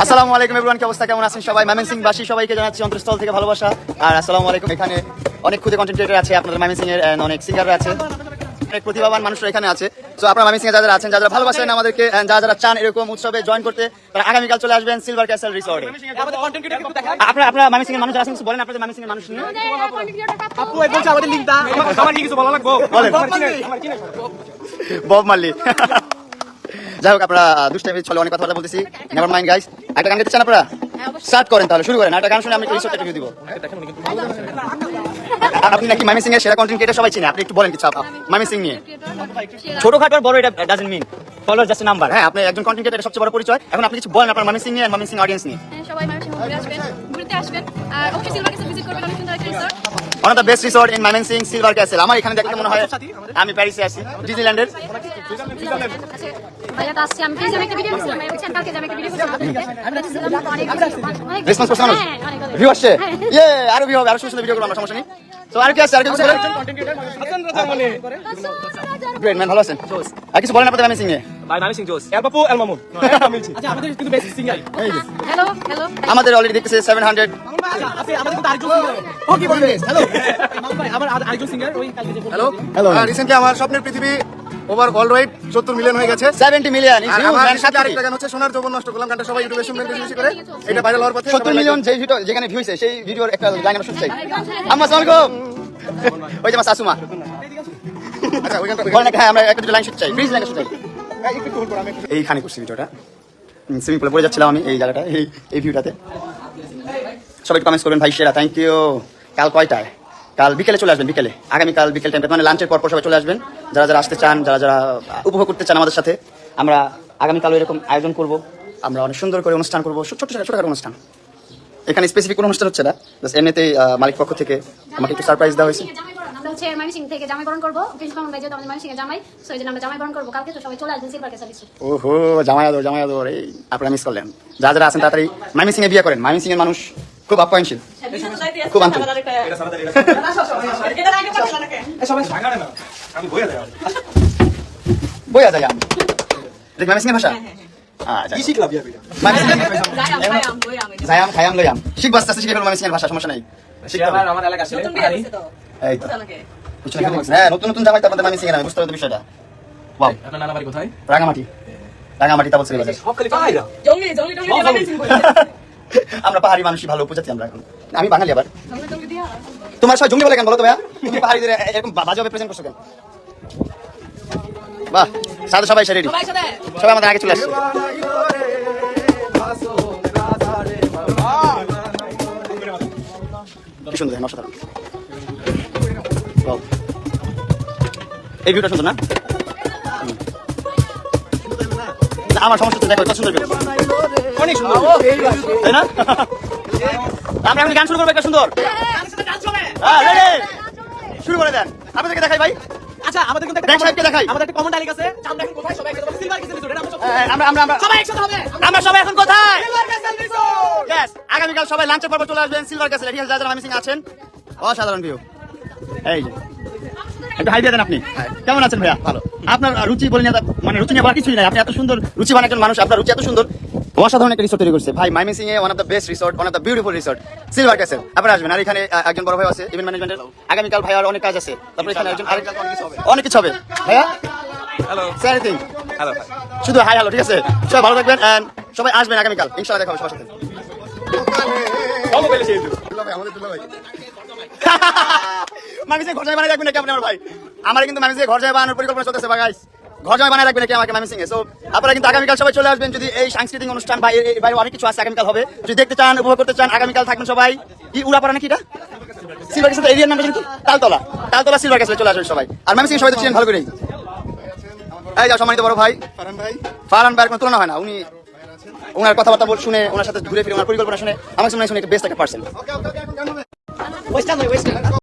আসসালামু আলাইকুম এভরিওয়ান, কি অবস্থা, কেমন আছেন সবাই? ময়মনসিংহবাসী সবাইকে জানাচ্ছি অন্তরস্থল থেকে ভালোবাসা আর আসসালামু আলাইকুম। এখানে অনেক খুদে কন্টেন্ট ক্রিয়েটর আছে, আপনাদের ময়মনসিংহের অনেক সিঙ্গাররা আছে, অনেক প্রতিভাবান মানুষরা এখানে আছে। তো আপনারা ময়মনসিংহে যারা আছেন, যারা ভালোবাসেন আমাদেরকে, যারা চান এরকম উৎসবে জয়েন করতে, তারা আগামীকাল চলে আসবেন সিলভার ক্যাসেল রিসর্টে। আপনারা ময়মনসিংহের মানুষ যারা আছেন বলেন, আপনাদের ময়মনসিংহের মানুষ নিয়ে আপু এই বলছে আমাদের লিংকটা আমার কি কিছু বলা লাগবে বলেন। Bob Marley. যাই হোক, আপনারা দুষ্টামি চলে অনেক কথা বলতেছি, নেভার মাইন্ড গাইস। একটা গান গাইতে চান আপনারা? স্টার্ট করেন, তাহলে শুরু করেন। একটা গান শুনে আমি একটু রিসর্টে রিভিউ দিব। আপনি নাকি ময়মনসিংহের সেরা কন্টেন্ট ক্রিয়েটর সবাই চিনে, আপনি একটু বলেন কিছু ময়মনসিংহ নিয়ে। ছোটখাটো বড় এটা doesn't mean, follower just number. হ্যাঁ, আপনি একজন কন্টেন্ট ক্রিয়েটর, সবচেয়ে বড় পরিচয়। এখন আপনি কিছু বলেন আপনার ময়মনসিংহ নিয়ে, ময়মনসিংহ অডিয়েন্স নিয়ে। সবাই ময়মনসিংহ ঘুরতে আসবেন আর অবশ্যই সিলভার ক্যাসেল ভিজিট করবেন, অনেক সুন্দর একটা resort. One of the best resort in Mymensingh, silver castle. আমার এখানে দেখতে মনে হয় আমি প্যারিসে আছি, ডিজনিল্যান্ডের। ভাইয়া তো আসছে, আমি প্লিজ একটা ভিডিও করছিলাম, ভাইয়া বলছেন কালকে আমি একটা ভিডিও করছিলাম অনেক রেসপন্স করছেন মানুষ, ভিউ আসছে। ইয়ে, আরো ভিউ হবে, আরো সুন্দর ভিডিও করব আমরা, সমস্যা নেই। তো আর কি আছে, আর কি কিছু বলেন? গ্রেট ম্যান, ভালো আছেন? আর কিছু বলেন আপনাদের ময়মনসিংহে? ভাই মামিসিং জোস এল পাপু এল মামুন আচ্ছা আমাদের কিন্তু বেসিক সিঙ্গার হ্যালো হ্যালো আমাদের অলরেডি দেখতেছে 700। আচ্ছা আমাদের কিন্তু আরেকজন সিঙ্গার ও কি বলবে হ্যালো মামুন ভাই আমার আরেকজন সিঙ্গার ওই কালকে যে হ্যালো হ্যালো। রিসেন্টলি আমার স্বপ্নের পৃথিবী ওভার অল রাইট 70 মিলিয়ন হয়ে গেছে। 70 মিলিয়ন ইজ আর হিউজ আমার ম্যান। সাথে আরেকটা গান হচ্ছে সোনার যৌবন নষ্ট করলাম, গানটা সবাই ইউটিউবে শুনবেন বেশি করে। এটা ভাইরাল হওয়ার পথে 70 মিলিয়ন যে ভিডিও যেখানে ভিউ হইছে, সেই ভিডিওর একটা লাইন আমরা শুনতে চাই। আম্মা আসসালামু আলাইকুম। ওই যে আমার শাশুমা আচ্ছা ওই গানটা বলেন, হ্যাঁ আমরা একটা দুটো লাইন শুনতে চাই, প্লিজ লাইন শুনতে চাই। এইখানে করছি ভিডিওটা, সুইমিং পুলে পড়ে যাচ্ছিলাম আমি, এই জায়গাটা, এই ভিউটাতে। সবাই একটু কমেন্টস করবেন, ভাই সেরা, থ্যাংক ইউ। কাল কয়টায়? কাল বিকেলে চলে আসবেন, বিকেলে, আগামীকাল বিকেল টাইমটা, মানে লাঞ্চের পর সবাই চলে আসবেন। যারা যারা আসতে চান, যারা যারা উপভোগ করতে চান আমাদের সাথে, আমরা আগামীকালও এরকম আয়োজন করব। আমরা অনেক সুন্দর করে অনুষ্ঠান করবো, ছোটখাটো অনুষ্ঠান। এখানে স্পেসিফিক কোনো অনুষ্ঠান হচ্ছে না, জাস্ট এমনিতেই মালিক পক্ষ থেকে আমাকে একটু সারপ্রাইজ দেওয়া হয়েছে। আমরা হচ্ছে ময়মনসিংহ থেকে জামাই বরণ করবো, প্রিন্স মামুন ভাই যেহেতু আমাদের ময়মনসিংহে জামাই, সো এই জন্য আমরা জামাই বরণ করবো কালকে, তো সবাই চলে আসবেন সিলভার ক্যাসেল রিসর্ট। ওহো, জামাই আদর, এই আপনারা মিস করলেন। যারা যারা আছেন তাড়াতাড়ি ময়মনসিংহে বিয়ে করেন। ময়মনসিংহের মানুষ খুব আপ্যায়নশীল, খুব আন্তরিক। বইয়া যায় দেখ ময়মনসিংহের ভাষা। জায়াম খায়াম লয়াম শিখবো, আস্তে আস্তে শিখে ফেলবো ময়মনসিংহের ভাষা, সমস্যা নাই। আমার এলাকা ছিল এই তো পিছনে খেলে গেছে। হ্যাঁ, নতুন নতুন জামাই তো আপনাদের ময়মনসিংহে নামে, বুঝতে পারতো বিষয়টা। ওয়াও, আপনার নানা বাড়ি কোথায়? রাঙামাটি তা বলছে বাজার। সব খালি পাহাড়িরা আমরা পাহাড়ি মানুষই ভালো, উপজাতি আমরা এখন। আমি বাঙালি আবার। তোমার সবাই জঙ্গলি বলে কেন বলো তো ভাইয়া? তুমি পাহাড়িদের এরকম বাজেভাবে প্রেজেন্ট করছো কেন? বাহ, সাথে সবাই রেডি, সবাই আমাদের আগে চলে আসছে। কি সুন্দর, অসাধারণ। Wow. এই ভিউটা সুন্দর না? না, আমার সমস্যা হচ্ছে, দেখো কত সুন্দর ভিউ, অনেক সুন্দর তাই না? আমরা এখন গান শুরু করবো, একটা সুন্দর। হ্যাঁ, ready? শুরু করে দেন, আপনাদেরকে দেখাই ভাই। আচ্ছা আমাদের কিন্তু ব্যাংক সাহেবকে দেখাই। আমাদের একটা কমেন্ট আইলি আছে আমরা এখন কোথায় সবাই একসাথে সিলভার ক্যাসেল রিসর্ট আমরা সবাই একসাথে হবে আমরা সবাই এখন কোথায়? সিলভার ক্যাসেল রিসর্ট Yes, আগামীকাল সবাই লাঞ্চের পর্ব চলে আসবেন সিলভার ক্যাসেলে। ঠিক আছে, যারা যারা ময়মনসিংহে আছেন, অসাধারণ ভিউ। এই যে একটু হাই দিয়ে দেন। আপনি কেমন আছেন ভাইয়া? ভালো। আপনার রুচি বলি না, মানে রুচি নিয়ে বলার কিছুই নাই, আপনি এত সুন্দর রুচিবান একজন মানুষ, আপনার রুচি এত সুন্দর, অসাধারণ একটা রিসোর্ট তৈরি করছে ভাই। ময়মনসিংহে one of the best resort, one of the beautiful resort, silver castle. আপনারা আসবেন। আর এখানে একজন বড় ভাই আছে ইভেন্ট ম্যানেজমেন্টের, আগামীকাল ভাইয়ার অনেক কাজ আছে। তারপরে এখানে একজন আরেকজন অনেক কিছু হবে। ভাইয়া হ্যালো সে এনিথিং, হ্যালো শুধু হাই হ্যালো, ঠিক আছে? সবাই ভালো থাকবেন এন্ড সবাই আসবেন আগামীকাল, ইনশাআল্লাহ দেখা হবে সবার সাথে। কম বলে সেই আমাদের দুলা ভাই ময়মনসিংহে ঘর জামাই বানাই রাখবেন নাকি আপনি? আমার ভাই, আমার কিন্তু ময়মনসিংহে ঘর জামাই বানানোর পরিকল্পনা চলতেছে বা গাইস, ঘর জামাই বানাই রাখবেন নাকি আমাকে ময়মনসিংহে? সো আপনারা কিন্তু আগামীকাল সবাই চলে আসবেন। যদি এই সাংস্কৃতিক অনুষ্ঠান বা এই বাইরে অনেক কিছু আছে আগামীকাল হবে, যদি দেখতে চান, উপভোগ করতে চান, আগামীকাল থাকবেন সবাই। কি উড়াপাড়া নাকি এটা? সিলভার ক্যাসেল এরিয়ার নামটা কিন্তু তালতলা সিলভার ক্যাসেলে চলে আসবেন সবাই। আর ময়মনসিংহে সবাই তো চিনেন ভালো করেই। এই যাও সম্মানিত বড় ভাই ফারহান ভাইয়ের কোনো তুলনা হয় না। উনি ওনার কথাবার্তা শুনে, ওনার সাথে ঘুরে ফিরে, ওনার পরিকল্পনা শুনে আমার শুনে একটা বেস্ট একটা পার্সন।